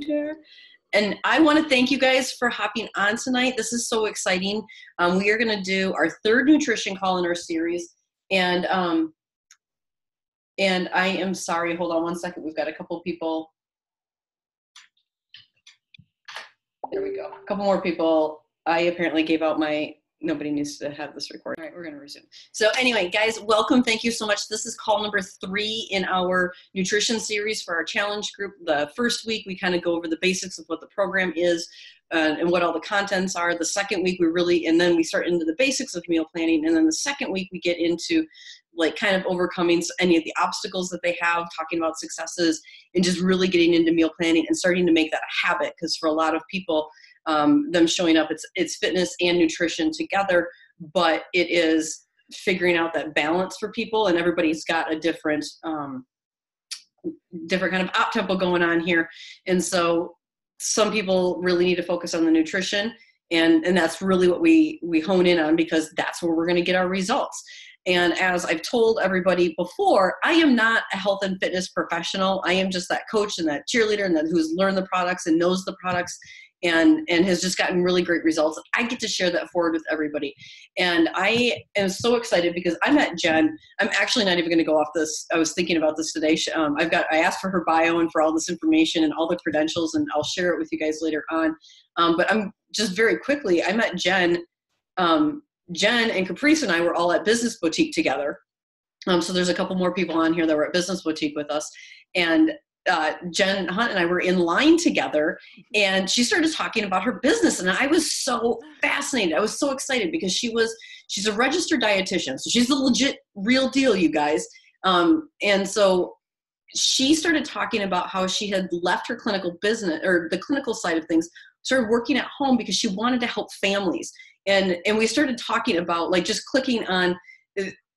there. And I want to thank you guys for hopping on tonight. This is so exciting. We are going to do our third nutrition call in our series. And I am sorry, hold on one second. We've got a couple people. There we go. A couple more people. I apparently gave out nobody needs to have this recorded. All right, we're going to resume. So anyway, guys, welcome. Thank you so much. This is call number 3 in our nutrition series for our challenge group. The first week, we kind of go over the basics of what the program is and what all the contents are. The second week, and then we start into the basics of meal planning. And then the second week, we get into like kind of overcoming any of the obstacles that they have, talking about successes, and just really getting into meal planning and starting to make that a habit. Because for a lot of people, them showing up, it's fitness and nutrition together, but it is figuring out that balance for people, and everybody's got a different kind of op tempo going on here. And so some people really need to focus on the nutrition, and that's really what we hone in on, because that's where we're going to get our results. And as I've told everybody before, I am not a health and fitness professional. I am just that coach and that cheerleader and who's learned the products and knows the products and has just gotten really great results. I get to share that forward with everybody. And I am so excited because I met Jen. I'm actually not even going to go off this. I was thinking about this today. I asked for her bio and for all this information and all the credentials, and I'll share it with you guys later on. But I'm just very quickly, I met Jen. Jen and Caprice and I were all at Business Boutique together. So there's a couple more people on here that were at Business Boutique with us. And Jen Hunt and I were in line together, and she started talking about her business, and I was so fascinated. I was so excited because she's a registered dietitian, so she's the legit real deal, you guys. And so she started talking about how she had left her clinical business, or the clinical side of things, started working at home because she wanted to help families. And we started talking about like just clicking on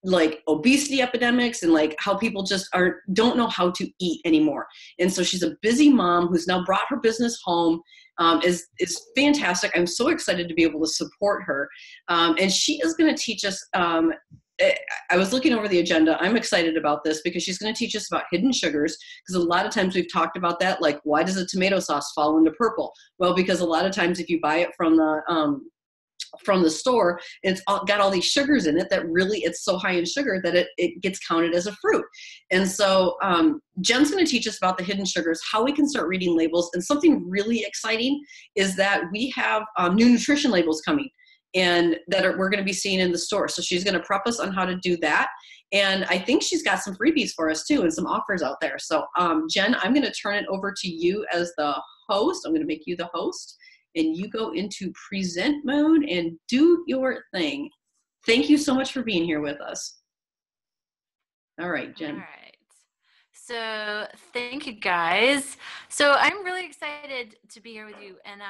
like obesity epidemics and like how people just don't know how to eat anymore. And so she's a busy mom who's now brought her business home, is fantastic. I'm so excited to be able to support her. And she is going to teach us, I was looking over the agenda. I'm excited about this because she's going to teach us about hidden sugars, because a lot of times we've talked about that. Like, why does a tomato sauce fall into purple? Well, because a lot of times if you buy it from the store, it's got all these sugars in it that really, it's so high in sugar that it gets counted as a fruit. And so Jen's going to teach us about the hidden sugars, how we can start reading labels. And something really exciting is that we have new nutrition labels coming, and we're going to be seeing in the store. So she's going to prep us on how to do that. And I think she's got some freebies for us too, and some offers out there. So Jen, I'm going to turn it over to you as the host. I'm going to make you the host, and you go into present mode and do your thing. Thank you so much for being here with us. All right, Jen. All right. So thank you, guys. So I'm really excited to be here with you, and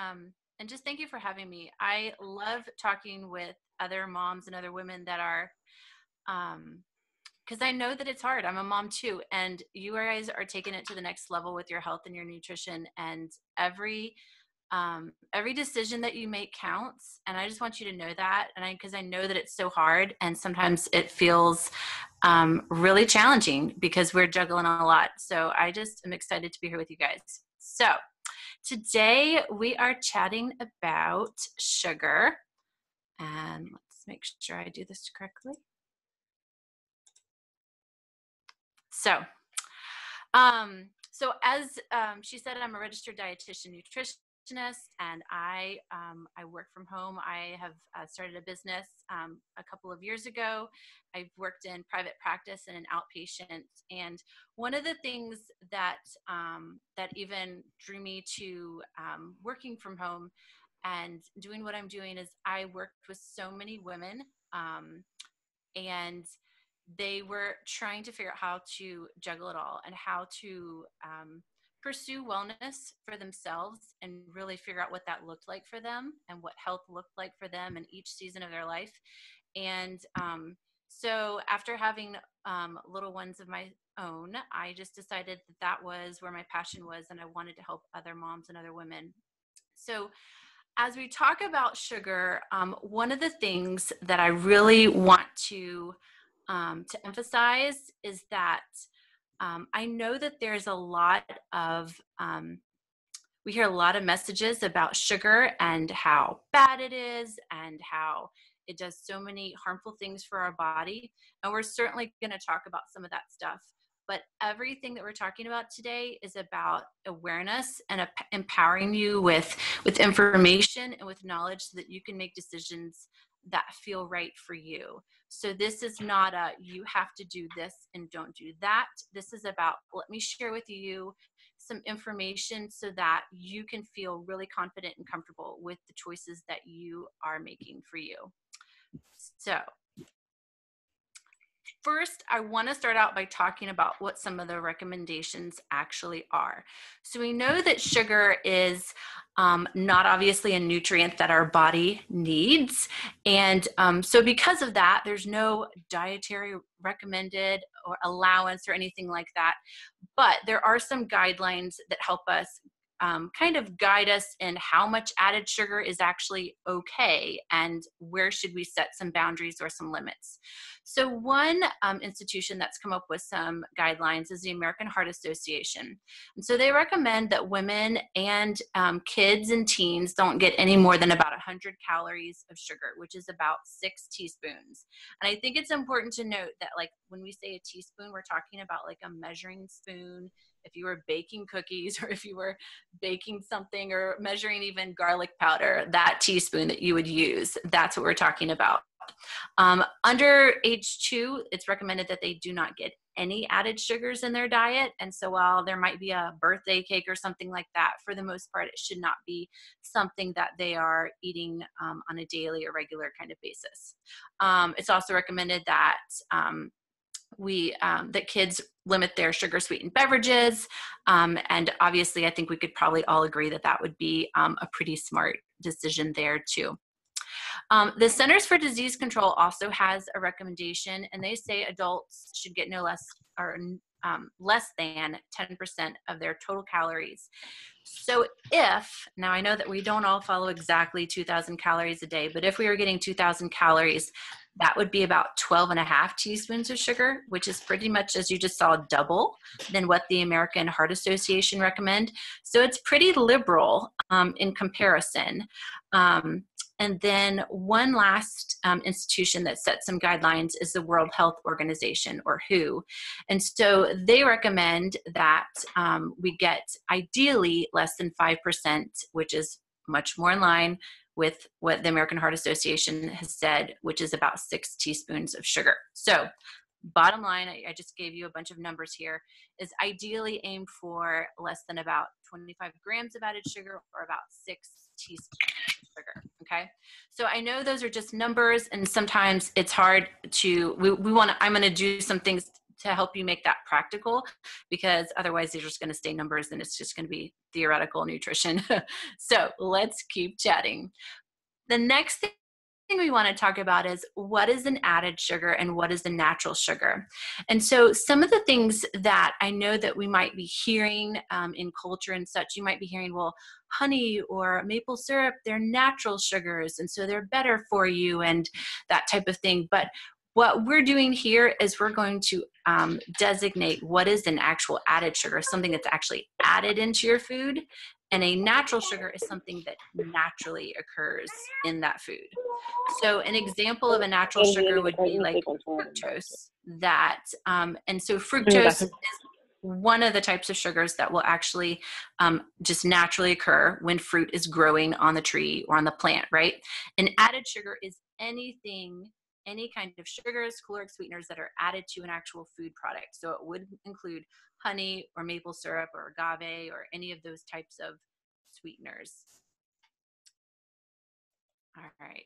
just thank you for having me. I love talking with other moms and other women that are, because I know that it's hard. I'm a mom too, and you guys are taking it to the next level with your health and your nutrition, and every decision that you make counts. And I just want you to know that. And because I know that it's so hard, and sometimes it feels really challenging because we're juggling a lot. So I just am excited to be here with you guys. So today we are chatting about sugar, and let's make sure I do this correctly. So as she said, I'm a registered dietitian nutritionist, and I work from home. I have started a business a couple of years ago. I've worked in private practice and an outpatient. And one of the things that even drew me to working from home and doing what I'm doing is I worked with so many women, and they were trying to figure out how to juggle it all and how to pursue wellness for themselves and really figure out what that looked like for them and what health looked like for them in each season of their life. And so after having little ones of my own, I just decided that was where my passion was, and I wanted to help other moms and other women. So as we talk about sugar, one of the things that I really want to emphasize is that I know that there's a lot of We hear a lot of messages about sugar and how bad it is and how it does so many harmful things for our body. And we're certainly going to talk about some of that stuff. But everything that we're talking about today is about awareness and empowering you with information and with knowledge so that you can make decisions that feel right for you. So this is not a you have to do this and don't do that. This is about, let me share with you some information so that you can feel really confident and comfortable with the choices that you are making for you. So first, I want to start out by talking about what some of the recommendations actually are. So we know that sugar is not obviously a nutrient that our body needs. And so because of that, there's no dietary recommended or allowance or anything like that. But there are some guidelines that help us kind of guide us in how much added sugar is actually okay and where should we set some boundaries or some limits. So one institution that's come up with some guidelines is the American Heart Association. And so they recommend that women and kids and teens don't get any more than about 100 calories of sugar, which is about 6 teaspoons. And I think it's important to note that, like, when we say a teaspoon, we're talking about like a measuring spoon. If you were baking cookies or if you were baking something or measuring even garlic powder, that teaspoon that you would use, that's what we're talking about. Under age 2, it's recommended that they do not get any added sugars in their diet. And so while there might be a birthday cake or something like that, for the most part, it should not be something that they are eating on a daily or regular kind of basis. It's also recommended that that kids limit their sugar sweetened beverages. And obviously, I think we could probably all agree that that would be a pretty smart decision there too. The Centers for Disease Control also has a recommendation, and they say adults should get no less or less than 10% of their total calories. So now I know that we don't all follow exactly 2,000 calories a day, but if we were getting 2,000 calories, that would be about 12 and a half teaspoons of sugar, which is pretty much, as you just saw, double than what the American Heart Association recommend. So it's pretty liberal in comparison. And then one last institution that sets some guidelines is the World Health Organization, or WHO. And so they recommend that we get ideally less than 5%, which is much more in line with what the American Heart Association has said, which is about 6 teaspoons of sugar. So bottom line, I just gave you a bunch of numbers here, is ideally aim for less than about 25 grams of added sugar or about 6 teaspoons of sugar. Okay. So I know those are just numbers, and sometimes it's hard to, I'm going to do some things to help you make that practical, because otherwise they're just going to stay numbers and it's just going to be theoretical nutrition. So let's keep chatting. The next thing we want to talk about is what is an added sugar and what is a natural sugar. And so some of the things that I know that we might be hearing in culture and such, you might be hearing, well, honey or maple syrup, they're natural sugars, and so they're better for you and that type of thing. But what we're doing here is we're going to designate what is an actual added sugar, something that's actually added into your food. And a natural sugar is something that naturally occurs in that food. So an example of a natural sugar would be like fructose. And so fructose is one of the types of sugars that will actually just naturally occur when fruit is growing on the tree or on the plant, right? An added sugar is any kind of sugars, caloric sweeteners that are added to an actual food product. So it would include honey or maple syrup or agave or any of those types of sweeteners. All right.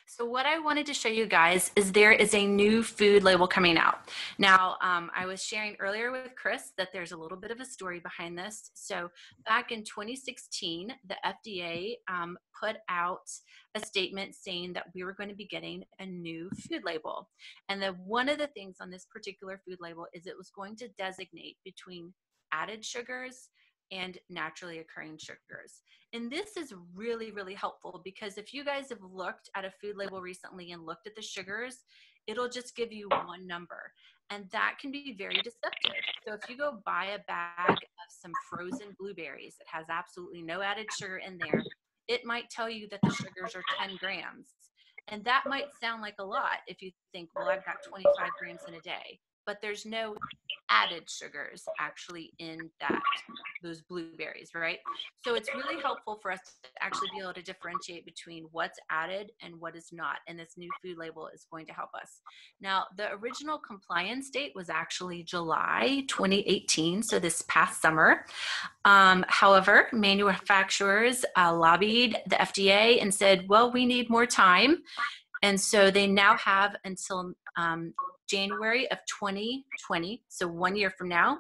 So what I wanted to show you guys is there is a new food label coming out. Now, I was sharing earlier with Chris that there's a little bit of a story behind this. So back in 2016, the FDA put out a statement saying that we were going to be getting a new food label. And one of the things on this particular food label is it was going to designate between added sugars and naturally occurring sugars. And this is really, really helpful, because if you guys have looked at a food label recently and looked at the sugars, it'll just give you one number. And that can be very deceptive. So if you go buy a bag of some frozen blueberries that has absolutely no added sugar in there, it might tell you that the sugars are 10 grams. And that might sound like a lot if you think, well, I've got 25 grams in a day, but there's no added sugars actually in those blueberries, right? So it's really helpful for us to actually be able to differentiate between what's added and what is not. And this new food label is going to help us. Now, the original compliance date was actually July 2018, so this past summer. However, manufacturers lobbied the FDA and said, well, we need more time. And so they now have until January of 2020, so 1 year from now,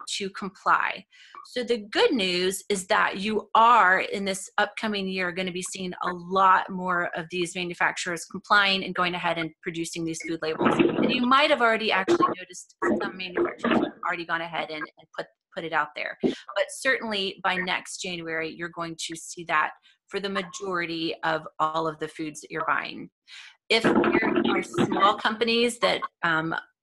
to comply. So the good news is that you are, in this upcoming year, going to be seeing a lot more of these manufacturers complying and going ahead and producing these food labels. And you might have already actually noticed some manufacturers have already gone ahead and put it out there. But certainly by next January, you're going to see that for the majority of all of the foods that you're buying. If there are small companies that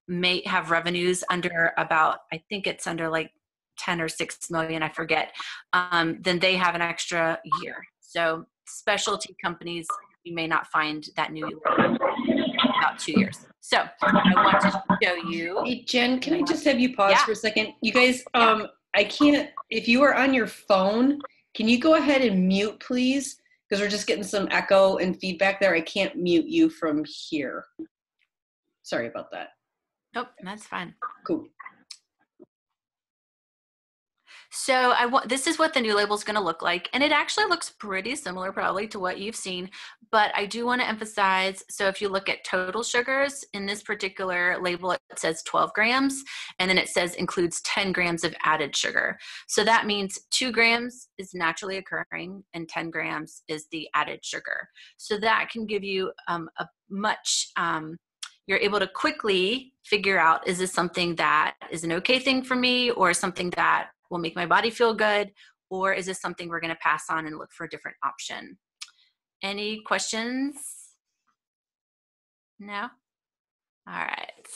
may have revenues under about, I think it's under like 10 or 6 million, I forget, then they have an extra year. So specialty companies, you may not find that new about 2 years. So I want to show you. Hey, Jen, can I just have you pause for a second? You guys, I can't, if you are on your phone, can you go ahead and mute, please? Because we're just getting some echo and feedback there. I can't mute you from here. Sorry about that. Nope, that's fine. Cool. So this is what the new label is going to look like. And it actually looks pretty similar probably to what you've seen. But I do want to emphasize, so if you look at total sugars, in this particular label, it says 12 grams. And then it says includes 10 grams of added sugar. So that means 2 grams is naturally occurring and 10 grams is the added sugar. So that can give you a much, you're able to quickly figure out, is this something that is an okay thing for me, or something that will make my body feel good, or is this something we're going to pass on and look for a different option? Any questions? No? All right,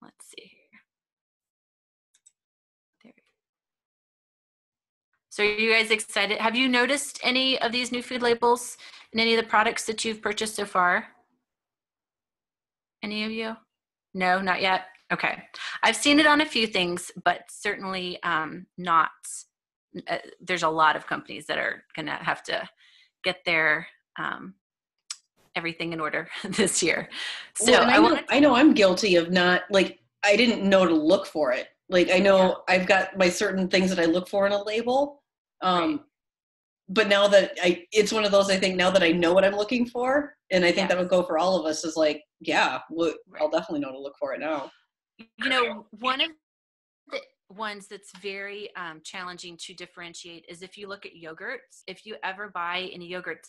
let's see here. There we go. So are you guys excited? Have you noticed any of these new food labels in any of the products that you've purchased so far? Any of you? No, not yet? Okay. I've seen it on a few things, but certainly not. There's a lot of companies that are going to have to get their everything in order this year. So well, I know I'm guilty of not, like, I didn't know to look for it. Like, I know I've got my certain things that I look for in a label. Right. But now that it's one of those, I think now that I know what I'm looking for, and I think that would go for all of us, is like, I'll definitely know to look for it now. You know, one of the ones that's very challenging to differentiate is if you look at yogurts. If you ever buy any yogurts,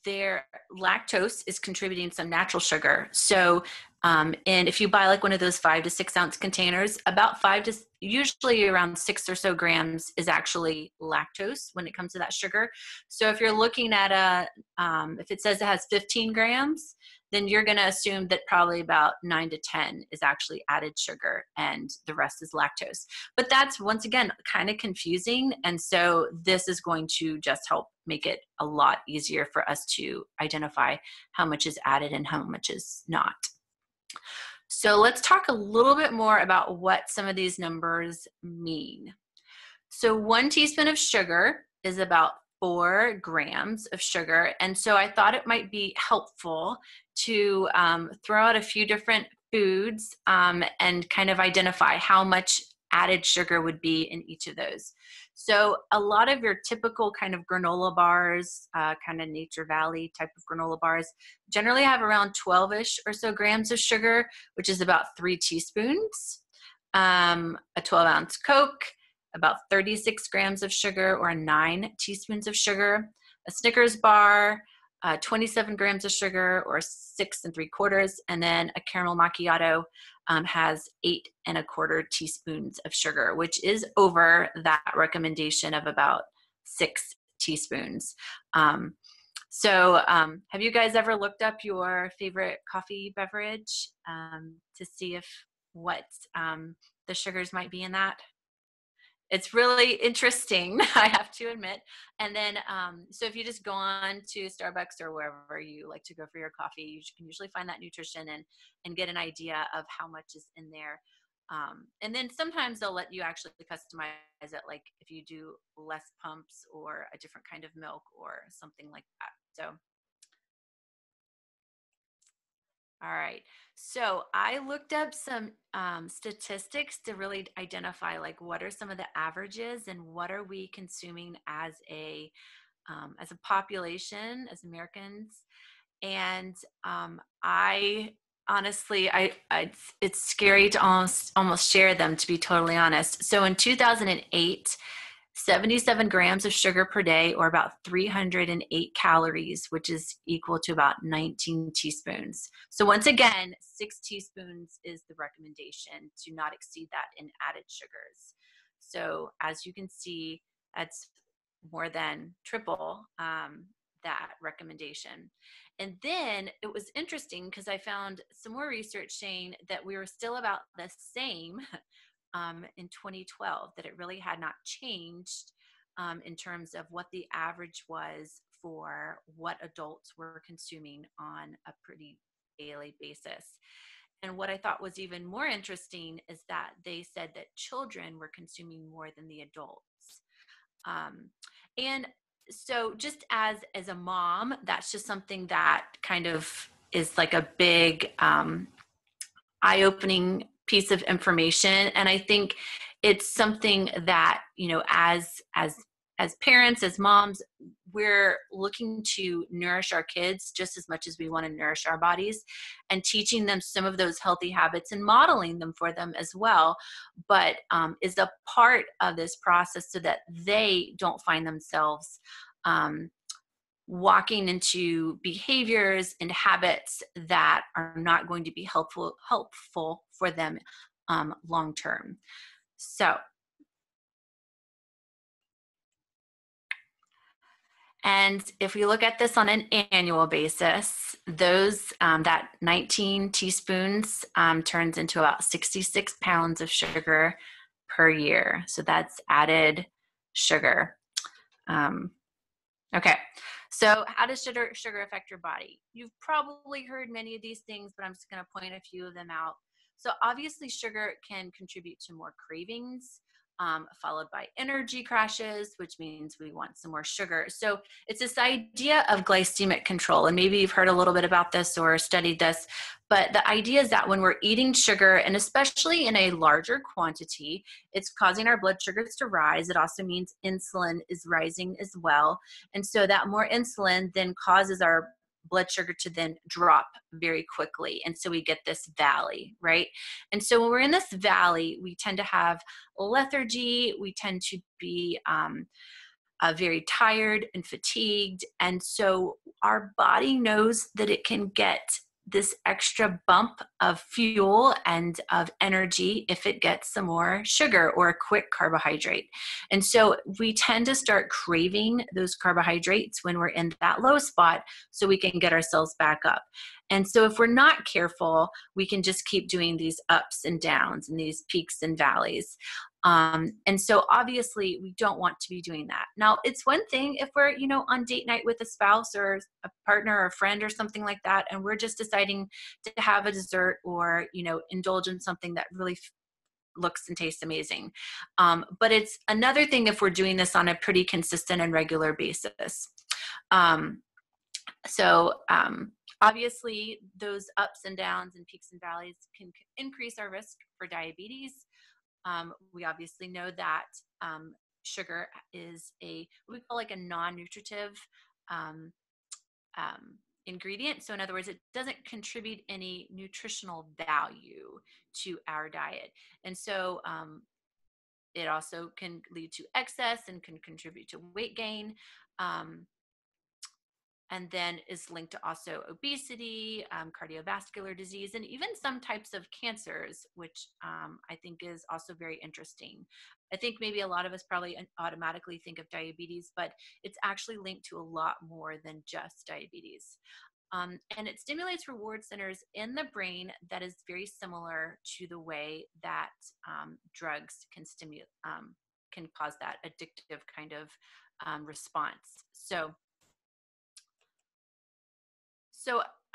their lactose is contributing some natural sugar. So, and if you buy like one of those 5 to 6 ounce containers, about usually around 6 or so grams is actually lactose when it comes to that sugar. So if you're looking at if it says it has 15 grams, then you're going to assume that probably about 9 to 10 is actually added sugar and the rest is lactose. But that's, once again, kind of confusing. And so this is going to just help make it a lot easier for us to identify how much is added and how much is not. So let's talk a little bit more about what some of these numbers mean. So 1 teaspoon of sugar is about 4 grams of sugar. And so I thought it might be helpful to throw out a few different foods and kind of identify how much added sugar would be in each of those. So a lot of your typical kind of granola bars, kind of Nature Valley type of granola bars, generally have around 12-ish or so grams of sugar, which is about 3 teaspoons. A 12-ounce Coke, about 36 grams of sugar, or 9 teaspoons of sugar. A Snickers bar, 27 grams of sugar, or 6 3/4. And then a caramel macchiato has 8 1/4 teaspoons of sugar, which is over that recommendation of about 6 teaspoons. So have you guys ever looked up your favorite coffee beverage to see if what the sugars might be in that? It's really interesting, I have to admit. And then, so if you just go on to Starbucks or wherever you like to go for your coffee, you can usually find that nutrition and get an idea of how much is in there. And then sometimes they'll let you actually customize it, like if you do less pumps or a different kind of milk or something like that. So, all right. So I looked up some statistics to really identify like what are some of the averages and what are we consuming as a population, as Americans. And I honestly, it's scary to almost share them, to be totally honest. So in 2008, 77 grams of sugar per day, or about 308 calories, which is equal to about 19 teaspoons. So once again, 6 teaspoons is the recommendation, to not exceed that in added sugars. So as you can see, that's more than triple that recommendation. And then it was interesting because I found some more research saying that we were still about the same in 2012, that it really had not changed in terms of what the average was for what adults were consuming on a pretty daily basis. And what I thought was even more interesting is that they said that children were consuming more than the adults. And so just as a mom, that's just something that kind of is like a big eye-opening piece of information. And I think it's something that, as parents, as moms, we're looking to nourish our kids just as much as we want to nourish our bodies, and teaching them some of those healthy habits and modeling them for them as well, but is a part of this process so that they don't find themselves walking into behaviors and habits that are not going to be helpful for them long term. So, and if we look at this on an annual basis, those that 19 teaspoons turns into about 66 pounds of sugar per year. So that's added sugar. Okay, so how does sugar affect your body? You've probably heard many of these things, but I'm just going to point a few of them out. So obviously sugar can contribute to more cravings, followed by energy crashes, which means we want some more sugar. So it's this idea of glycemic control, and maybe you've heard a little bit about this or studied this, but the idea is that when we're eating sugar, and especially in a larger quantity, it's causing our blood sugars to rise. It also means insulin is rising as well. And so that more insulin then causes our blood sugar to then drop very quickly. And so we get this valley, right? And so when we're in this valley, we tend to have lethargy. We tend to be very tired and fatigued. And so our body knows that it can get this extra bump of fuel and of energy if it gets some more sugar or a quick carbohydrate. And so we tend to start craving those carbohydrates when we're in that low spot so we can get ourselves back up. And so if we're not careful, we can just keep doing these ups and downs and these peaks and valleys. And so obviously we don't want to be doing that. Now, it's one thing if we're, on date night with a spouse or a partner or a friend or something like that, and we're just deciding to have a dessert or, indulge in something that really looks and tastes amazing. But it's another thing if we're doing this on a pretty consistent and regular basis. Obviously those ups and downs and peaks and valleys can increase our risk for diabetes. We obviously know that sugar is what we call like a non-nutritive ingredient. So in other words, it doesn't contribute any nutritional value to our diet. And so it also can lead to excess and can contribute to weight gain. And then is linked to also obesity, cardiovascular disease, and even some types of cancers, which I think is also very interesting. I think maybe a lot of us probably automatically think of diabetes, but it's actually linked to a lot more than just diabetes. And it stimulates reward centers in the brain that is very similar to the way that drugs can can cause that addictive kind of response. So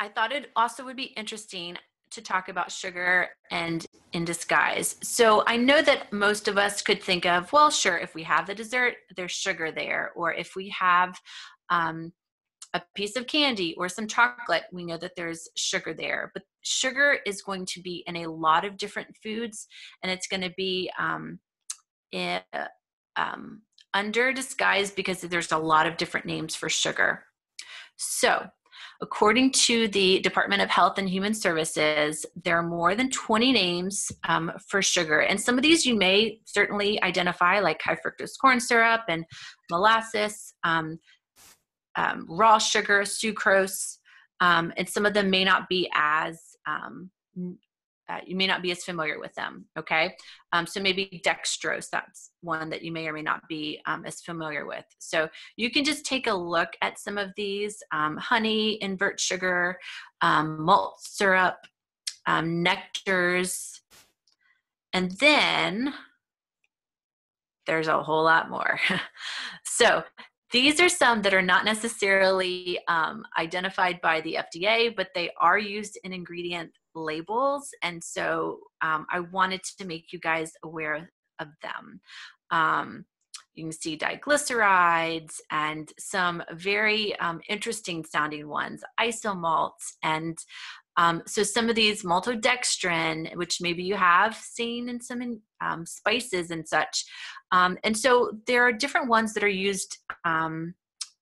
I thought it also would be interesting to talk about sugar and in disguise. So I know that most of us could think of, well, sure, if we have the dessert, there's sugar there. Or if we have a piece of candy or some chocolate, we know that there's sugar there. But sugar is going to be in a lot of different foods, and it's going to be under disguise because there's a lot of different names for sugar. So according to the Department of Health and Human Services, there are more than 20 names for sugar. And some of these you may certainly identify, like high fructose corn syrup and molasses, raw sugar, sucrose, and some of them may not be as you may not be as familiar with them, okay? So maybe dextrose, that's one that you may or may not be as familiar with. So you can just take a look at some of these: honey, invert sugar, malt syrup, nectars, and then there's a whole lot more. So these are some that are not necessarily identified by the FDA, but they are used in ingredient labels. And so I wanted to make you guys aware of them. You can see diglycerides and some very interesting sounding ones, isomalts, and so some of these maltodextrin, which maybe you have seen in some spices and such. And so there are different ones that are used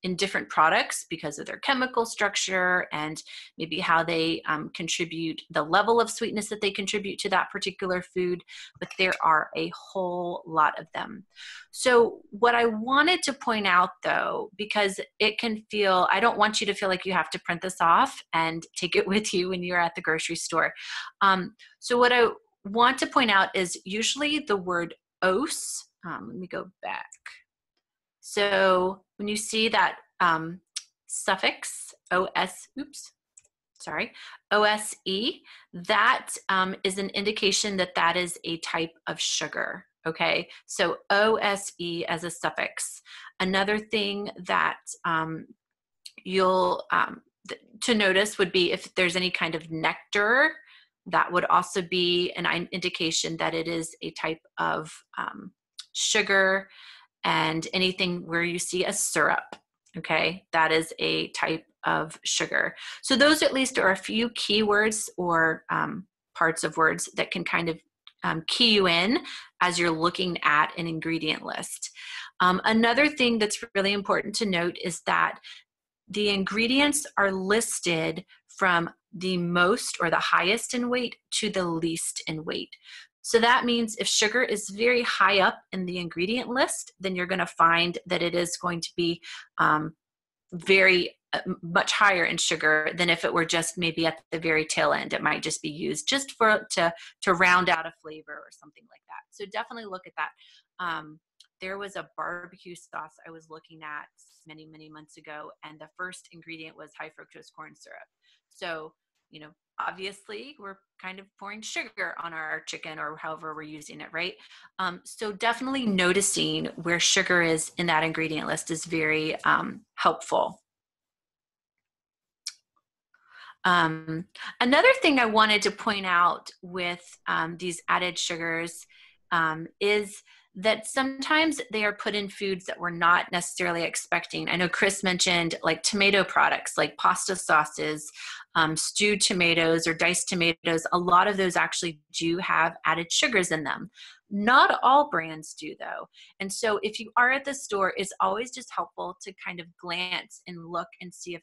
in different products because of their chemical structure and maybe how they contribute, the level of sweetness that they contribute to that particular food, but there are a whole lot of them. So what I wanted to point out though, because it can feel, I don't want you to feel like you have to print this off and take it with you when you're at the grocery store. So what I want to point out is usually the word os, let me go back. So when you see that suffix OS, OSE, that is an indication that that is a type of sugar, okay? So OSE as a suffix. Another thing that you'll, to notice would be if there's any kind of nectar, that would also be an indication that it is a type of sugar. And anything where you see a syrup, okay, that is a type of sugar. So those at least are a few keywords or parts of words that can kind of key you in as you're looking at an ingredient list. Another thing that's really important to note is that the ingredients are listed from the most or the highest in weight to the least in weight. So that means if sugar is very high up in the ingredient list, then you're going to find that it is going to be very much higher in sugar than if it were just maybe at the very tail end. It might just be used just to round out a flavor or something like that. So definitely look at that. There was a barbecue sauce I was looking at many, many months ago, and the first ingredient was high fructose corn syrup. So, you know, obviously we're kind of pouring sugar on our chicken or however we're using it, right? So definitely noticing where sugar is in that ingredient list is very helpful. Another thing I wanted to point out with these added sugars is that sometimes they are put in foods that we're not necessarily expecting. I know Chris mentioned like tomato products, like pasta sauces, stewed tomatoes or diced tomatoes. A lot of those actually do have added sugars in them. Not all brands do though. And so if you are at the store, it's always just helpful to kind of glance and look and see if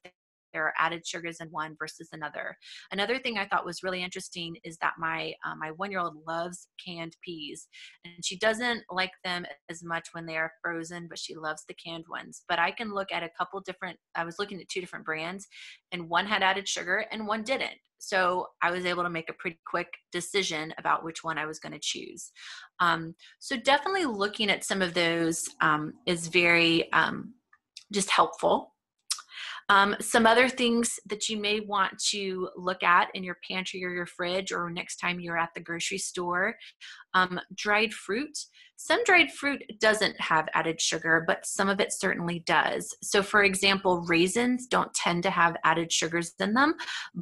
there are added sugars in one versus another. Another thing I thought was really interesting is that my 1-year-old loves canned peas, and she doesn't like them as much when they are frozen, but she loves the canned ones. But I can look at a couple different, I was looking at 2 different brands, and one had added sugar and one didn't. So I was able to make a pretty quick decision about which one I was going to choose. So definitely looking at some of those is very just helpful. Some other things that you may want to look at in your pantry or your fridge, or next time you're at the grocery store, dried fruit. Some dried fruit doesn't have added sugar, but some of it certainly does. So for example, raisins don't tend to have added sugars in them,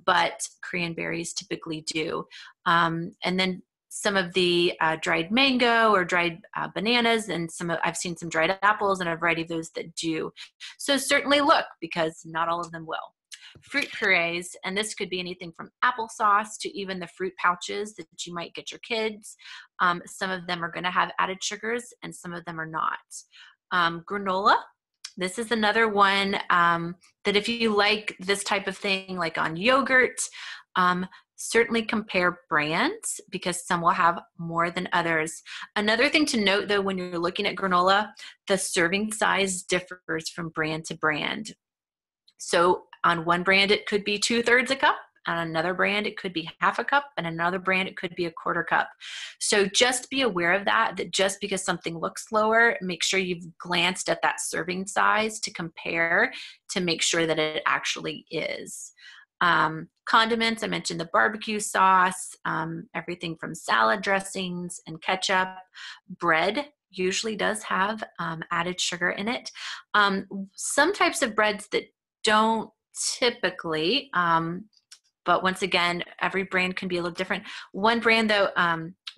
but cranberries typically do. And then some of the dried mango or dried bananas, and I've seen some dried apples and a variety of those that do. So certainly look, because not all of them will. Fruit purees, and this could be anything from applesauce to even the fruit pouches that you might get your kids. Some of them are going to have added sugars and some of them are not. Granola. This is another one that if you like this type of thing, like on yogurt, certainly compare brands because some will have more than others. Another thing to note though, when you're looking at granola, the serving size differs from brand to brand. So on one brand, it could be 2/3 a cup. On another brand, it could be half a cup. And another brand, it could be a quarter cup. So just be aware of that just because something looks lower, make sure you've glanced at that serving size to compare to make sure that it actually is. Condiments, I mentioned the barbecue sauce, everything from salad dressings and ketchup. Bread usually does have added sugar in it. Some types of breads that don't typically, but once again, every brand can be a little different. One brand though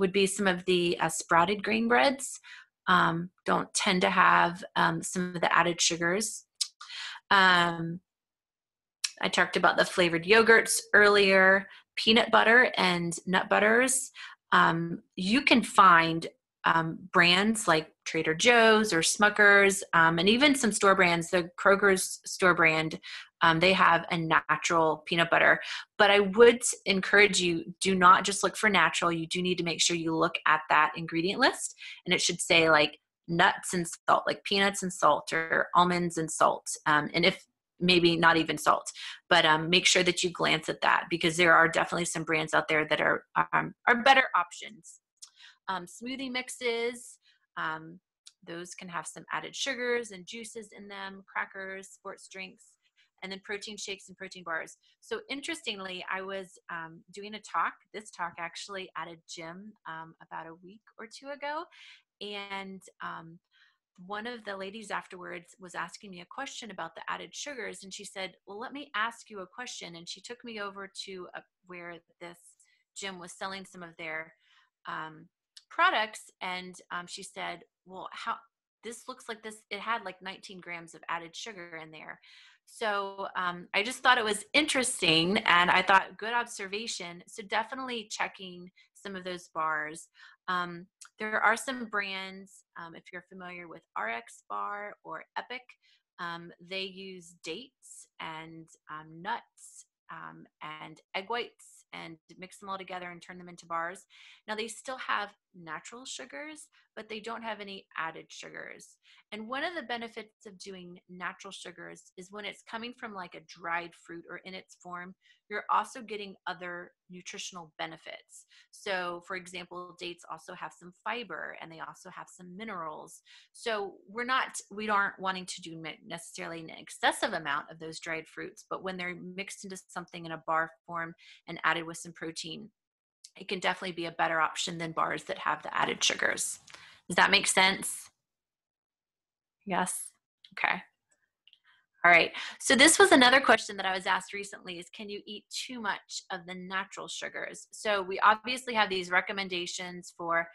would be some of the sprouted grain breads. Don't tend to have some of the added sugars. I talked about the flavored yogurts earlier, peanut butter and nut butters. You can find brands like Trader Joe's or Smucker's, and even some store brands, the Kroger's store brand, they have a natural peanut butter. But I would encourage you, do not just look for natural. You do need to make sure you look at that ingredient list, and it should say like nuts and salt, like peanuts and salt or almonds and salt. And if maybe not even salt, but make sure that you glance at that because there are definitely some brands out there that are better options. Smoothie mixes, those can have some added sugars and juices in them, crackers, sports drinks, and then protein shakes and protein bars. So interestingly, I was doing a talk, this talk actually at a gym about a week or two ago, and one of the ladies afterwards was asking me a question about the added sugars, and she said, well, let me ask you a question. And she took me over to where this gym was selling some of their products, and she said, well, how this looks like this, it had like 19 grams of added sugar in there. So I just thought it was interesting, and I thought good observation. So definitely checking some of those bars. There are some brands, if you're familiar with RX Bar or Epic, they use dates and nuts and egg whites and mix them all together and turn them into bars. Now they still have natural sugars, but they don't have any added sugars. And one of the benefits of doing natural sugars is when it's coming from like a dried fruit or in its form, you're also getting other nutritional benefits. So for example, dates also have some fiber and they also have some minerals. So we aren't wanting to do necessarily an excessive amount of those dried fruits, but when they're mixed into something in a bar form and added with some protein, it can definitely be a better option than bars that have the added sugars. Does that make sense? Yes? Okay. All right. So this was another question that I was asked recently is, can you eat too much of the natural sugars? So we obviously have these recommendations for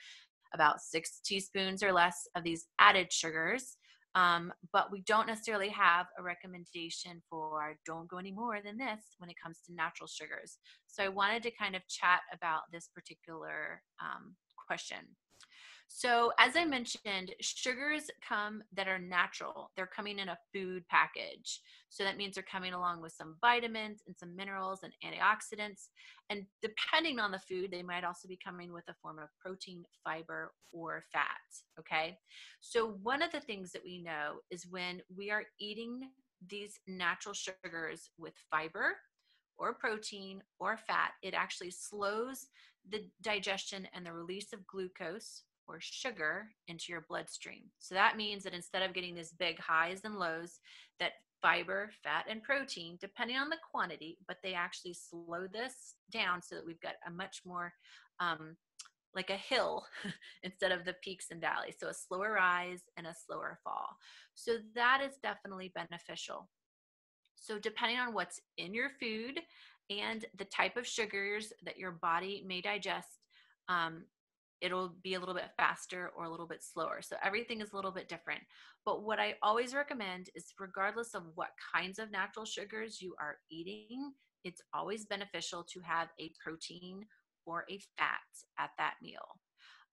about 6 teaspoons or less of these added sugars. But we don't necessarily have a recommendation for don't go any more than this when it comes to natural sugars. So I wanted to kind of chat about this particular question. So as I mentioned, sugars that are natural. They're coming in a food package. So that means they're coming along with some vitamins and some minerals and antioxidants. And depending on the food, they might also be coming with a form of protein, fiber, or fat. Okay. So one of the things that we know is when we are eating these natural sugars with fiber or protein or fat, it actually slows the digestion and the release of glucose or sugar into your bloodstream. So that means that instead of getting these big highs and lows that fiber, fat, and protein, depending on the quantity, but they actually slow this down so that we've got a much more like a hill instead of the peaks and valleys. So a slower rise and a slower fall. So that is definitely beneficial. So depending on what's in your food and the type of sugars that your body may digest, it'll be a little bit faster or a little bit slower. So everything is a little bit different. But what I always recommend is, regardless of what kinds of natural sugars you are eating, it's always beneficial to have a protein or a fat at that meal.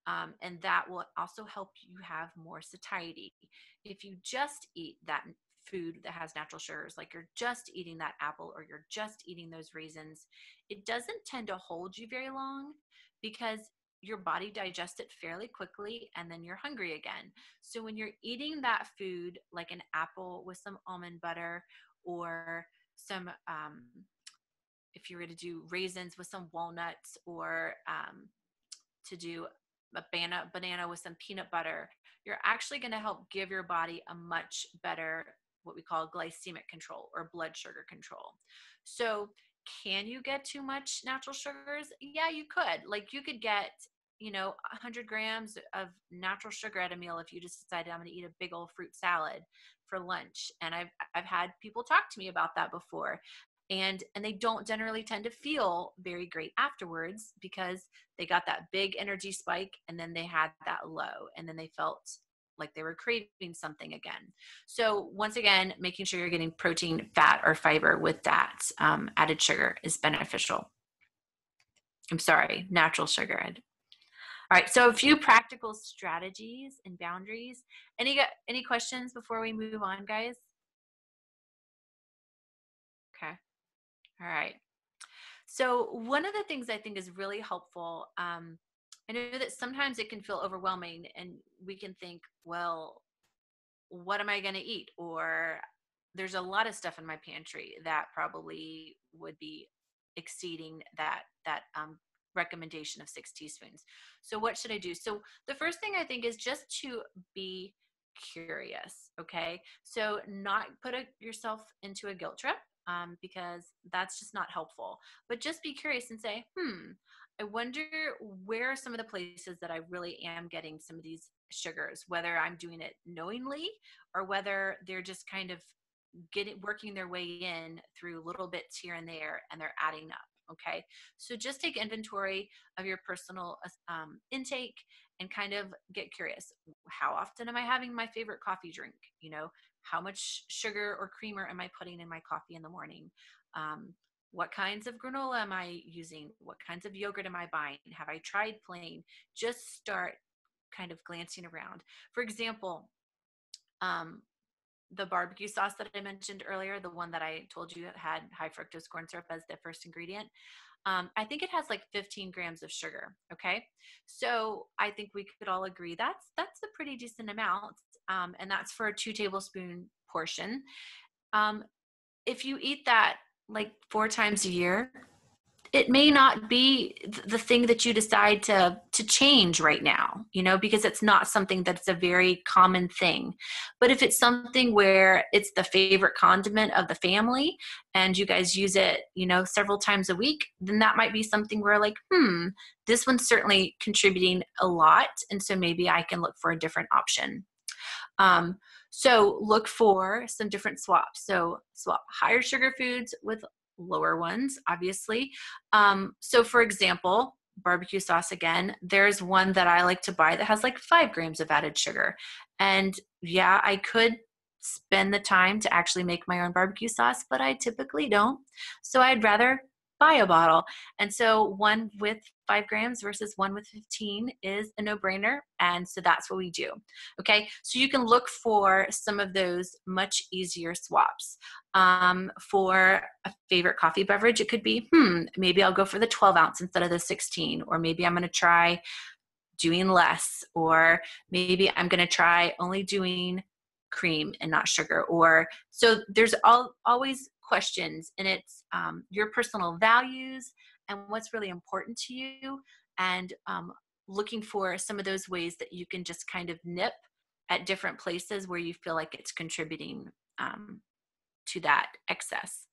And that will also help you have more satiety. If you just eat that food that has natural sugars, like you're just eating that apple or you're just eating those raisins, it doesn't tend to hold you very long because your body digests it fairly quickly and then you're hungry again. So when you're eating that food, like an apple with some almond butter, or some, if you were to do raisins with some walnuts, or to do a banana with some peanut butter, you're actually going to help give your body a much better, what we call glycemic control or blood sugar control. So can you get too much natural sugars? Yeah, you could. Like you could get, 100 grams of natural sugar at a meal if you just decided, I'm going to eat a big old fruit salad for lunch. And I've had people talk to me about that before. And they don't generally tend to feel very great afterwards because they got that big energy spike and then they had that low and then they felt like they were craving something again. So once again, making sure you're getting protein, fat, or fiber with that added sugar is beneficial. I'm sorry, natural sugar. All right, so a few practical strategies and boundaries. Any questions before we move on, guys? Okay. All right. So one of the things I think is really helpful, I know that sometimes it can feel overwhelming and we can think, well, what am I going to eat? Or there's a lot of stuff in my pantry that probably would be exceeding that recommendation of 6 teaspoons. So what should I do? So the first thing I think is just to be curious. Okay. So not put yourself into a guilt trip, because that's just not helpful, but just be curious and say, I wonder where are some of the places that I really am getting some of these sugars, whether I'm doing it knowingly or whether they're just kind of working their way in through little bits here and there and they're adding up. Okay. So just take inventory of your personal intake and kind of get curious. How often am I having my favorite coffee drink? How much sugar or creamer am I putting in my coffee in the morning? What kinds of granola am I using? What kinds of yogurt am I buying? Have I tried plain? Just start kind of glancing around. For example, the barbecue sauce that I mentioned earlier, the one that I told you had high fructose corn syrup as the first ingredient, I think it has like 15 grams of sugar. Okay. So I think we could all agree that's a pretty decent amount. And that's for a 2 tablespoon portion. If you eat that like 4 times a year, it may not be the thing that you decide to change right now, because it's not something that's a very common thing. But if it's something where it's the favorite condiment of the family and you guys use it, several times a week, then that might be something where like, this one's certainly contributing a lot. And so maybe I can look for a different option. So look for some different swaps. So swap higher sugar foods with lower ones, obviously. So for example, barbecue sauce again, there's one that I like to buy that has like 5 grams of added sugar. And yeah, I could spend the time to actually make my own barbecue sauce, but I typically don't. So I'd rather buy a bottle. And so one with 5 grams versus one with 15 is a no-brainer. And so that's what we do. Okay. So you can look for some of those much easier swaps. For a favorite coffee beverage, it could be, maybe I'll go for the 12 ounce instead of the 16, or maybe I'm going to try doing less, or maybe I'm going to try only doing cream and not sugar. Or so there's always questions, and it's your personal values and what's really important to you, and looking for some of those ways that you can just kind of nip at different places where you feel like it's contributing to that excess.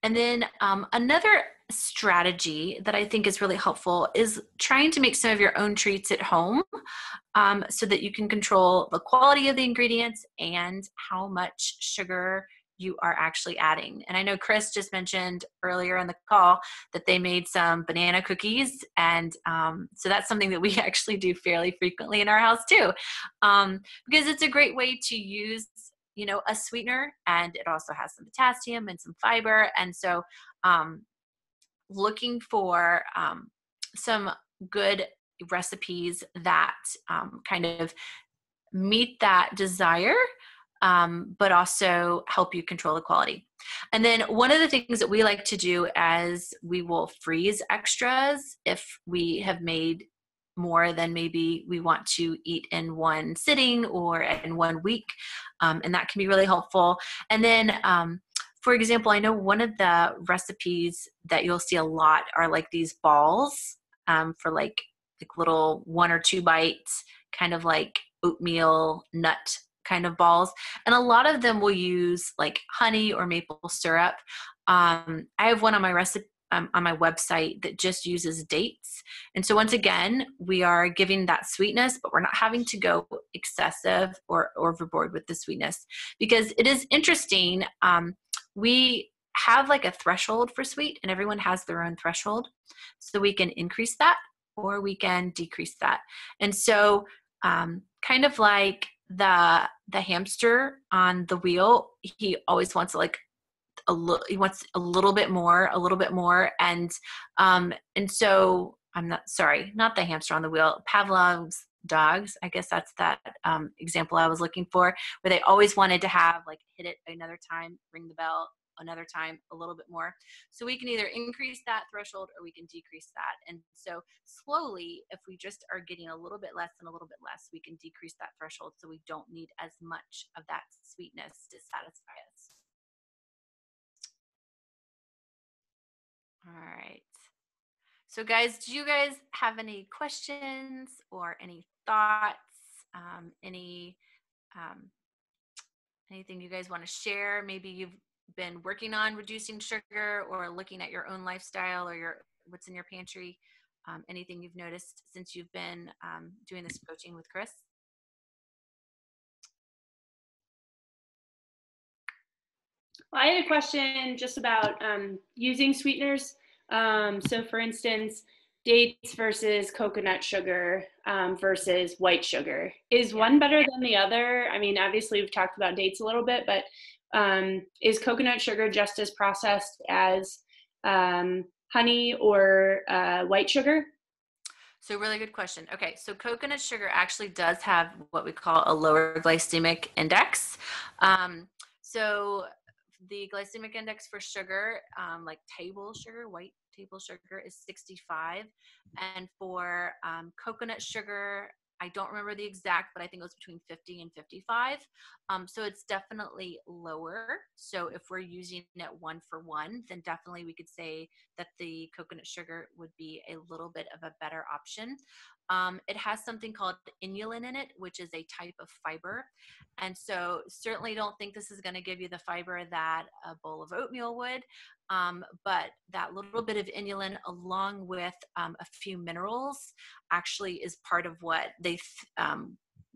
And then another strategy that I think is really helpful is trying to make some of your own treats at home, so that you can control the quality of the ingredients and how much sugar you are actually adding. And I know Chris just mentioned earlier in the call that they made some banana cookies. And so that's something that we actually do fairly frequently in our house too, because it's a great way to use, you know, a sweetener, and it also has some potassium and some fiber. And so looking for some good recipes that kind of meet that desire, but also help you control the quality. And then one of the things that we like to do is we will freeze extras if we have made more than maybe we want to eat in one sitting or in 1 week. And that can be really helpful. And then, for example, I know one of the recipes that you'll see a lot are like these balls, for like little 1 or 2 bites, kind of like oatmeal nut kind of balls. And a lot of them will use like honey or maple syrup. I have one on my recipe, on my website, that just uses dates. And so once again, we are giving that sweetness, but we're not having to go excessive or overboard with the sweetness, because it is interesting. We have like a threshold for sweet, and everyone has their own threshold. So we can increase that or we can decrease that. And so kind of like the hamster on the wheel, he always wants like he wants a little bit more, and so not the hamster on the wheel, Pavlov's dogs, I guess that's that example I was looking for, where they always wanted to have like hit it another time, ring the bell another time, a little bit more. So we can either increase that threshold or we can decrease that. And so slowly, if we just are getting a little bit less and a little bit less, we can decrease that threshold so we don't need as much of that sweetness to satisfy us. All right. So guys, do you guys have any questions or any thoughts? Anything you guys want to share? Maybe you've been working on reducing sugar or looking at your own lifestyle or what's in your pantry. Anything you've noticed since you've been doing this coaching with Chris? Well, I had a question just about using sweeteners. So for instance, dates versus coconut sugar versus white sugar. Is one better than the other? I mean, obviously we've talked about dates a little bit, but is coconut sugar just as processed as honey or white sugar? So really good question. Okay, so coconut sugar actually does have what we call a lower glycemic index. So the glycemic index for sugar, like table sugar, white table sugar, is 65. And for coconut sugar, I don't remember the exact, but I think it was between 50 and 55. So it's definitely lower. So if we're using it 1 for 1, then definitely we could say that the coconut sugar would be a little bit of a better option. It has something called inulin in it, which is a type of fiber. And so certainly don't think this is going to give you the fiber that a bowl of oatmeal would, but that little bit of inulin along with a few minerals actually is part of what they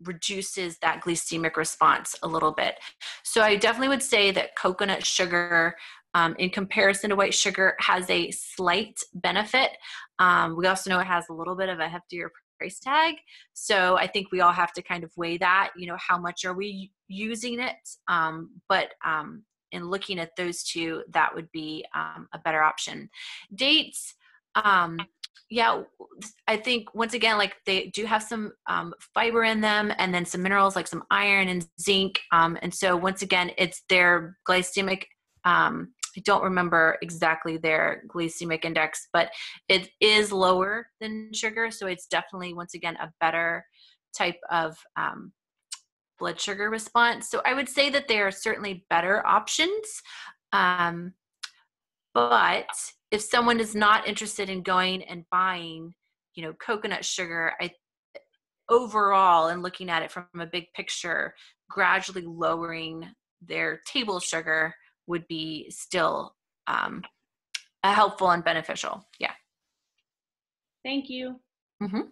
reduces that glycemic response a little bit. So I definitely would say that coconut sugar in comparison to white sugar has a slight benefit. We also know it has a little bit of a heftier price tag. So I think we all have to kind of weigh that, you know, how much are we using it? But in looking at those two, that would be a better option. Dates, yeah, I think once again, like they do have some fiber in them and then some minerals like some iron and zinc. And so once again, it's their glycemic, I don't remember exactly their glycemic index, but it is lower than sugar. So it's definitely, once again, a better type of blood sugar response. So I would say that there are certainly better options. But if someone is not interested in going and buying, you know, coconut sugar, overall, and looking at it from a big picture, gradually lowering their table sugar would be still helpful and beneficial. Yeah. Thank you. Mm-hmm.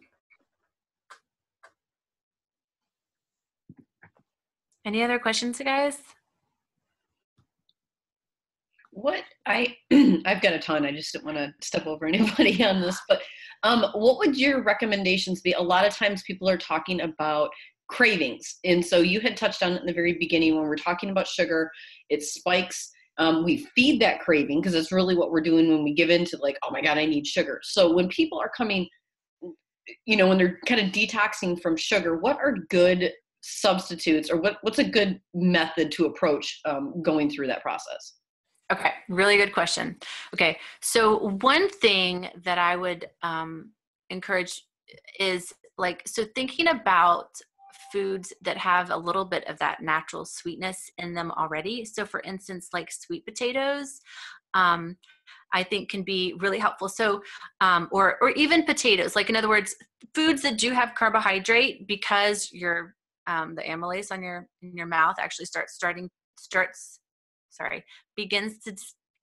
Any other questions, guys? What I've got a ton. I just don't want to step over anybody on this, but what would your recommendations be? A lot of times people are talking about cravings. And so you had touched on it in the very beginning when we're talking about sugar, it spikes. We feed that craving because it's really what we're doing when we give into like, oh my God, I need sugar. So when people are coming, when they're kind of detoxing from sugar, what are good substitutes or what's a good method to approach going through that process? Okay, really good question. Okay, so one thing that I would encourage is so thinking about foods that have a little bit of that natural sweetness in them already. So for instance, like sweet potatoes, I think can be really helpful. So, or even potatoes, like in other words, foods that do have carbohydrate because the amylase in your mouth actually begins to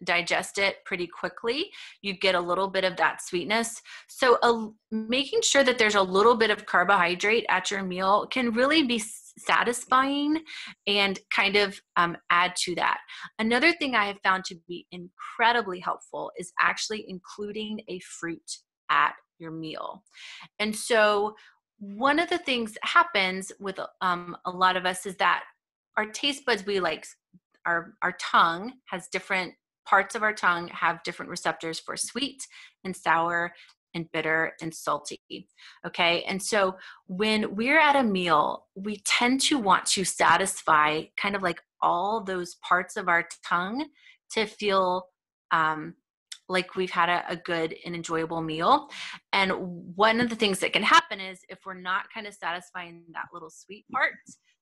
digest it pretty quickly. You get a little bit of that sweetness. So making sure that there's a little bit of carbohydrate at your meal can really be satisfying and kind of add to that. Another thing I have found to be incredibly helpful is actually including a fruit at your meal. And so one of the things that happens with a lot of us is that our taste buds, our tongue has different parts of our tongue have different receptors for sweet and sour and bitter and salty. Okay. And so when we're at a meal, we tend to want to satisfy kind of like all those parts of our tongue to feel like we've had a good and enjoyable meal. And one of the things that can happen is if we're not kind of satisfying that little sweet part,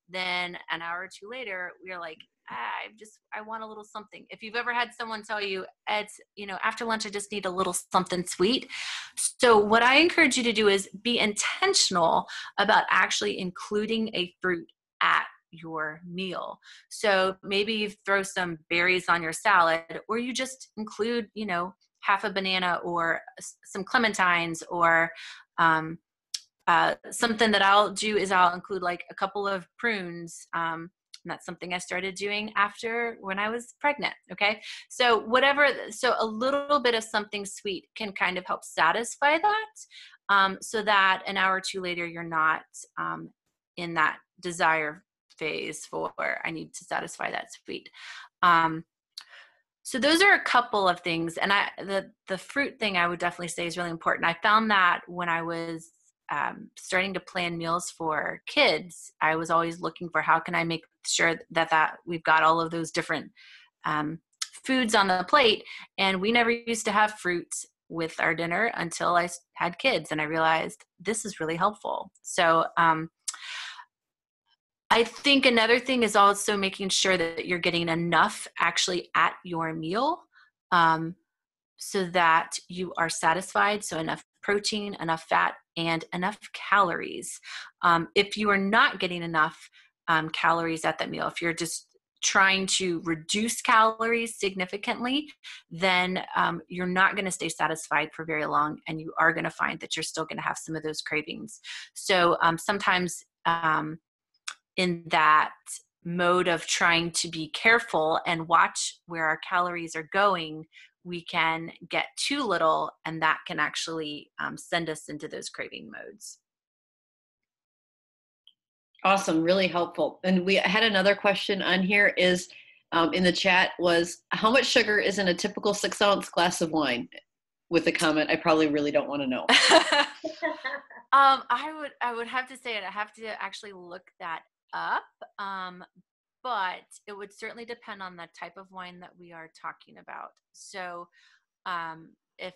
then an hour or two later, we're like, I want a little something. If you've ever had someone tell you, it's, after lunch, I just need a little something sweet. So what I encourage you to do is be intentional about actually including a fruit at your meal. So maybe you throw some berries on your salad, or you just include, half a banana or some clementines, or something that I'll do is I'll include like a couple of prunes. And that's something I started doing after when I was pregnant. Okay. So so a little bit of something sweet can kind of help satisfy that. So that an hour or two later, you're not in that desire phase for, I need to satisfy that sweet. So those are a couple of things. And the fruit thing I would definitely say is really important. I found that when I was starting to plan meals for kids, I was always looking for how can I make sure that we've got all of those different foods on the plate. And we never used to have fruit with our dinner until I had kids, and I realized this is really helpful. So I think another thing is also making sure that you're getting enough actually at your meal, so that you are satisfied. So enough protein, enough fat, and enough calories. If you are not getting enough calories at that meal, if you're just trying to reduce calories significantly, then you're not going to stay satisfied for very long, and you are going to find that you're still going to have some of those cravings. So sometimes in that mode of trying to be careful and watch where our calories are going, we can get too little, and that can actually send us into those craving modes. Awesome, really helpful. And we had another question on here is in the chat was, how much sugar is in a typical 6-ounce glass of wine? With the comment, I probably really don't want to know. I would have to say it. I have to actually look that up. But it would certainly depend on the type of wine that we are talking about. So if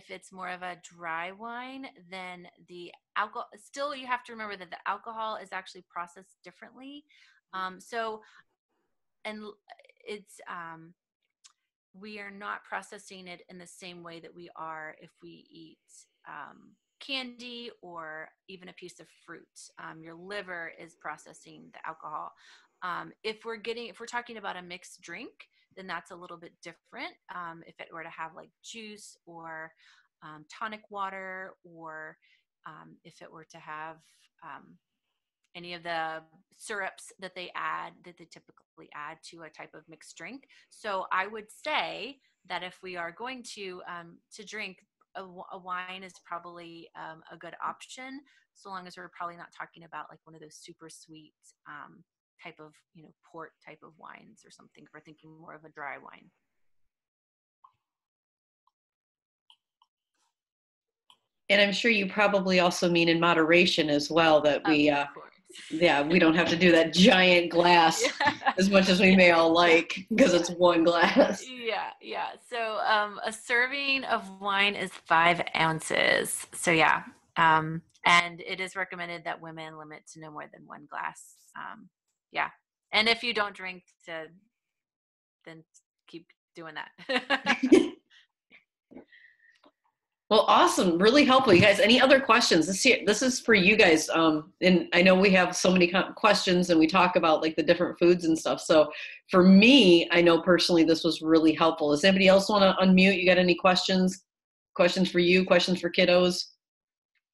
it's more of a dry wine, then the alcohol, still you have to remember that the alcohol is actually processed differently. And it's, we are not processing it in the same way that we are if we eat candy or even a piece of fruit. Your liver is processing the alcohol. If we're talking about a mixed drink, then that's a little bit different. If it were to have like juice or tonic water, or if it were to have any of the syrups that they typically add to a type of mixed drink. So I would say that if we are going to drink, a wine is probably a good option, so long as we're probably not talking about like one of those super sweet type of, port type of wines or something. We're thinking more of a dry wine. And I'm sure you probably also mean in moderation as well, that we, we don't have to do that giant glass as much as we may all like, because it's one glass. Yeah. So a serving of wine is 5 ounces. So yeah. And it is recommended that women limit to no more than 1 glass. And if you don't drink, then keep doing that. Well, awesome. Really helpful. You guys, any other questions? This is for you guys. And I know we have so many questions and we talk about like the different foods and stuff. So for me, I know personally this was really helpful. Does anybody else want to unmute? You got any questions? Questions for you? Questions for kiddos?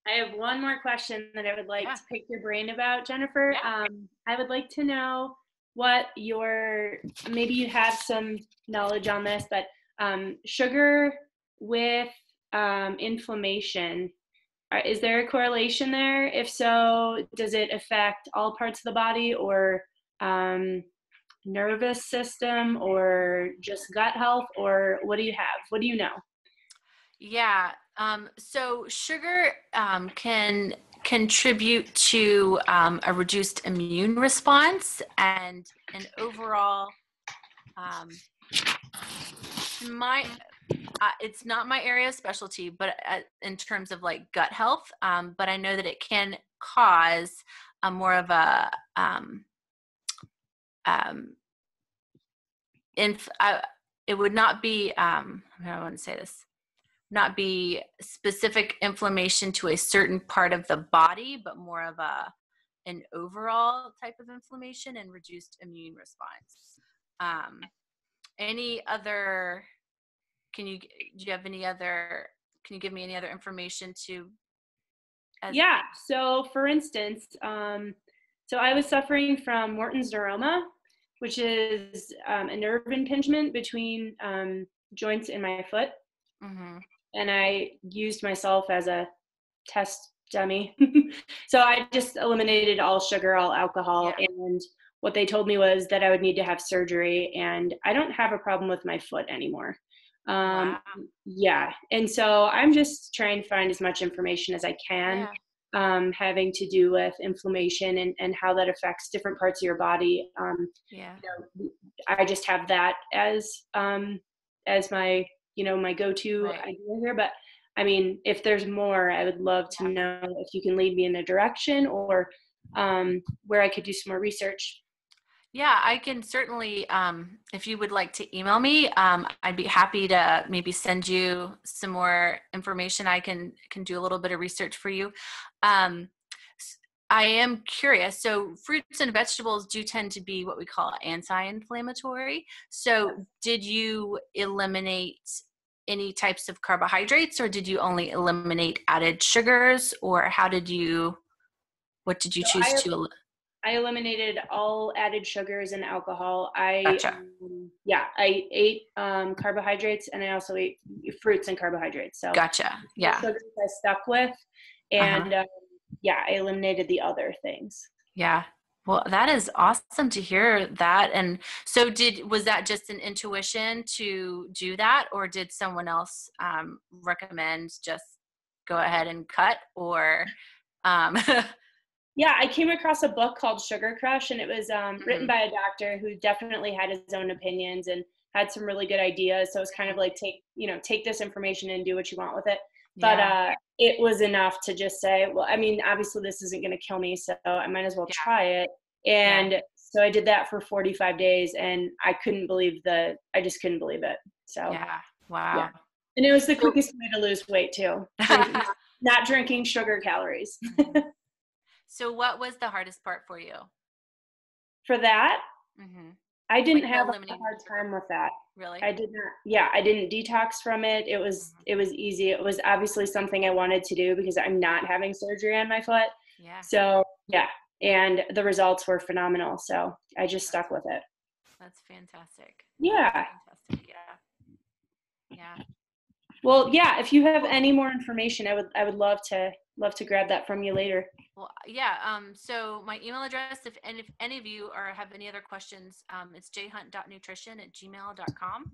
I have one more question that I would like to pick your brain about, Jennifer. Yeah. I would like to know what maybe you have some knowledge on this, but sugar with inflammation, is there a correlation there? If so, does it affect all parts of the body, or nervous system, or just gut health, or what do you have? What do you know? Yeah. So sugar can contribute to a reduced immune response, and an overall, it's not my area of specialty, but in terms of like gut health, but I know that it can cause a more of a it would not be I want to say this, not be specific inflammation to a certain part of the body, but more of an overall type of inflammation and reduced immune response. Any other? Can you give me any other information to? Yeah. So for instance, so I was suffering from Morton's neuroma, which is a nerve impingement between joints in my foot. Mm-hmm. And I used myself as a test dummy. So I just eliminated all sugar, all alcohol. Yeah. And what they told me was that I would need to have surgery, and I don't have a problem with my foot anymore. Wow. Yeah. And so I'm just trying to find as much information as I can, having to do with inflammation and how that affects different parts of your body. I just have that as my, my go-to idea here. But I mean, if there's more, I would love to know if you can lead me in a direction, or where I could do some more research. Yeah, I can certainly, if you would like to email me, I'd be happy to maybe send you some more information. I can do a little bit of research for you. I am curious. So fruits and vegetables do tend to be what we call anti-inflammatory. So did you eliminate any types of carbohydrates, or did you only eliminate added sugars, or what did you choose to eliminate? I eliminated all added sugars and alcohol. Gotcha. I ate carbohydrates, and I also ate fruits and carbohydrates. So gotcha. Yeah. Sugars I stuck with, and I eliminated the other things. Yeah. Well, that is awesome to hear that. And so was that just an intuition to do that, or did someone else recommend just go ahead and cut, or Yeah, I came across a book called Sugar Crush, and it was written by a doctor who definitely had his own opinions and had some really good ideas. So it's kind of like take this information and do what you want with it. But it was enough to just say, well, I mean, obviously this isn't going to kill me, so I might as well try it. And so I did that for 45 days, and I just couldn't believe it. So wow. Yeah. And it was the quickest way to lose weight too. Not drinking sugar calories. So what was the hardest part for you? For that? Mm-hmm. I didn't Like, have a eliminating hard sugar. time with that. Really? I did not. Yeah, I didn't detox from it. It was easy. It was obviously something I wanted to do because I'm not having surgery on my foot. Yeah. So yeah, and the results were phenomenal. So I just stuck with it. That's fantastic. Yeah. Fantastic. Yeah. Yeah. Well, yeah. If you have any more information, I would love to grab that from you later. Well, yeah. So my email address, if any of you have any other questions, it's jhunt.nutrition@gmail.com.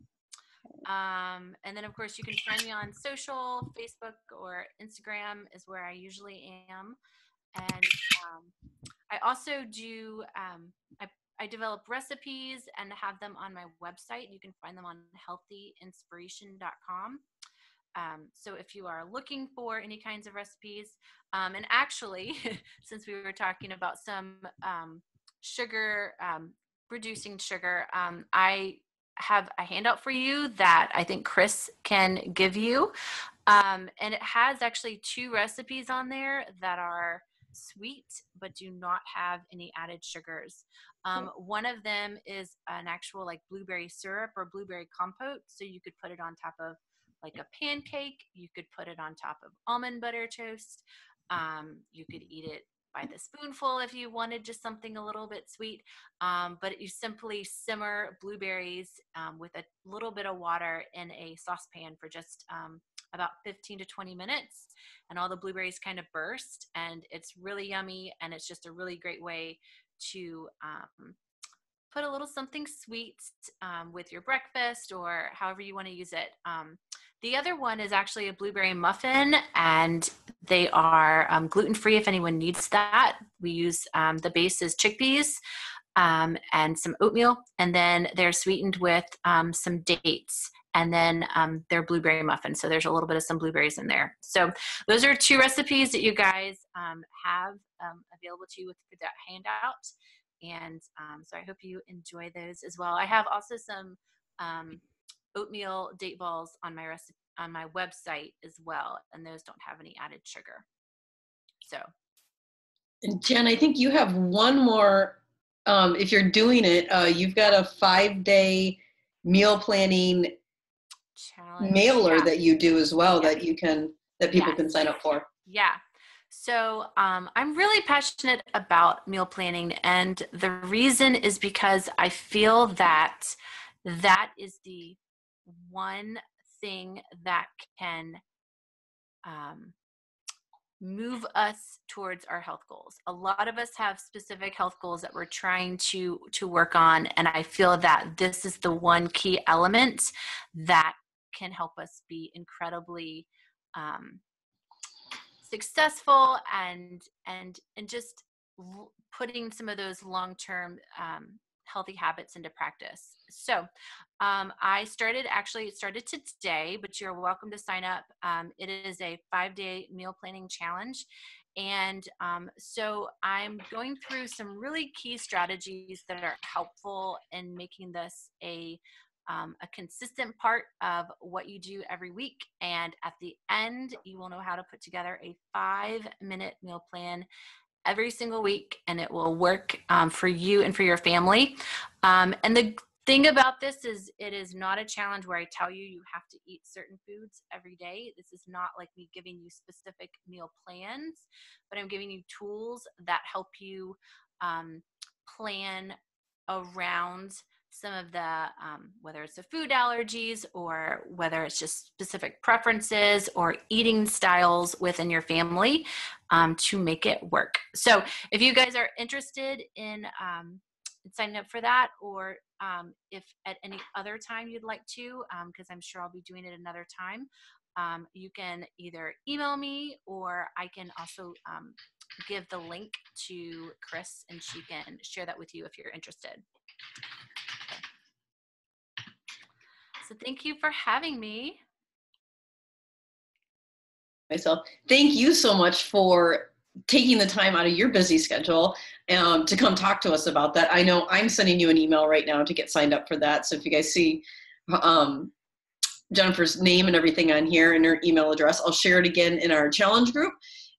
And then of course you can find me on social, Facebook or Instagram is where I usually am. And I also do, I develop recipes and have them on my website. You can find them on healthyinspiration.com. So if you are looking for any kinds of recipes, and actually, since we were talking about some sugar, reducing sugar, I have a handout for you that I think Chris can give you. And it has actually 2 recipes on there that are sweet but do not have any added sugars. One of them is an actual like blueberry syrup or blueberry compote, so you could put it on top of like a pancake. You could put it on top of almond butter toast. You could eat it by the spoonful if you wanted just something a little bit sweet. But you simply simmer blueberries with a little bit of water in a saucepan for just about 15 to 20 minutes, and all the blueberries kind of burst, and it's really yummy, and it's just a really great way to put a little something sweet with your breakfast or however you want to use it. The other one is actually a blueberry muffin, and they are gluten-free if anyone needs that. We use the base is chickpeas and some oatmeal, and then they're sweetened with some dates, and then they're blueberry muffins. So there's a little bit of some blueberries in there. So those are 2 recipes that you guys have available to you with that handout. And so I hope you enjoy those as well. I have also some oatmeal date balls on my website as well, and those don't have any added sugar. So, and Jen, I think you have one more. If you're doing it, you've got a 5-day meal planning challenge mailer that you do as well that people Yes. can sign up for. Yeah. So I'm really passionate about meal planning, and the reason is because I feel that that is the one thing that can move us towards our health goals. A lot of us have specific health goals that we're trying to work on, and I feel that this is the one key element that can help us be incredibly successful and just putting some of those long-term healthy habits into practice. So it started today, but you're welcome to sign up. It is a 5-day meal planning challenge. And so I'm going through some really key strategies that are helpful in making this a consistent part of what you do every week. And at the end, you will know how to put together a 5-minute meal plan every single week, and it will work for you and for your family. And the thing about this is it is not a challenge where I tell you have to eat certain foods every day. This is not like me giving you specific meal plans, but I'm giving you tools that help you plan around some of the, whether it's the food allergies or whether it's just specific preferences or eating styles within your family to make it work. So if you guys are interested in signing up for that, or if at any other time you'd like to, because I'm sure I'll be doing it another time, you can either email me, or I can also give the link to Chris and she can share that with you if you're interested. So thank you for having me. Myself, thank you so much for taking the time out of your busy schedule to come talk to us about that. I know I'm sending you an email right now to get signed up for that. So if you guys see Jennifer's name and everything on here and her email address, I'll share it again in our challenge group.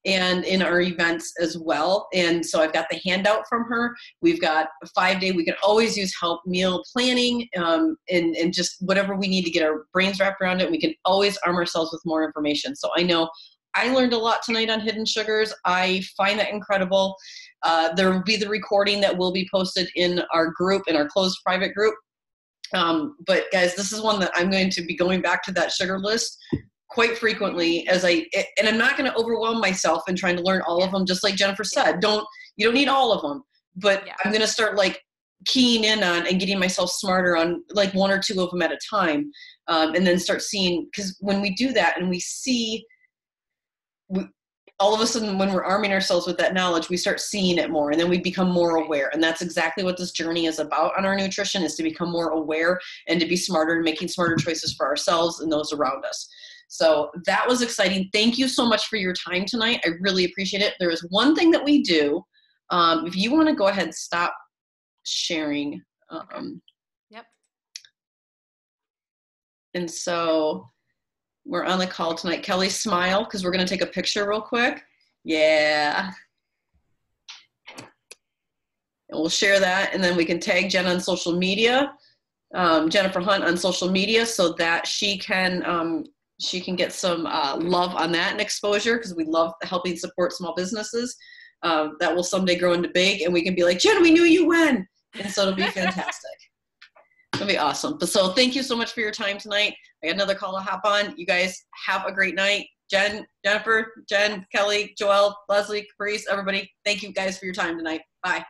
and in our events as well. And so I've got the handout from her. We've got a 5-day, we can always use help meal planning, and just whatever we need to get our brains wrapped around it. We can always arm ourselves with more information. So I know I learned a lot tonight on hidden sugars. I find that incredible. There will be the recording that will be posted in our group, in our closed private group. But guys, this is one that I'm going to be going back to that sugar list quite frequently and I'm not going to overwhelm myself in trying to learn all of them. Just like Jennifer said, you don't need all of them, but I'm going to start like keying in on and getting myself smarter on like 1 or 2 of them at a time. And then start seeing, because when we do that and we see, all of a sudden when we're arming ourselves with that knowledge, we start seeing it more, and then we become more aware. And that's exactly what this journey is about on our nutrition, is to become more aware and to be smarter and making smarter choices for ourselves and those around us. So that was exciting. Thank you so much for your time tonight. I really appreciate it. There is one thing that we do. If you want to go ahead and stop sharing. Yep. And so we're on the call tonight. Kelly, smile, because we're going to take a picture real quick. Yeah. And we'll share that, and then we can tag Jen on social media, Jennifer Hunt on social media, so that she can get some love on that and exposure, because we love helping support small businesses. That will someday grow into big, and we can be like, Jen, we knew you when. And so it'll be fantastic. It'll be awesome. But so thank you so much for your time tonight. I got another call to hop on. You guys have a great night. Jen, Jennifer, Jen, Kelly, Joelle, Leslie, Caprice, everybody. Thank you guys for your time tonight. Bye.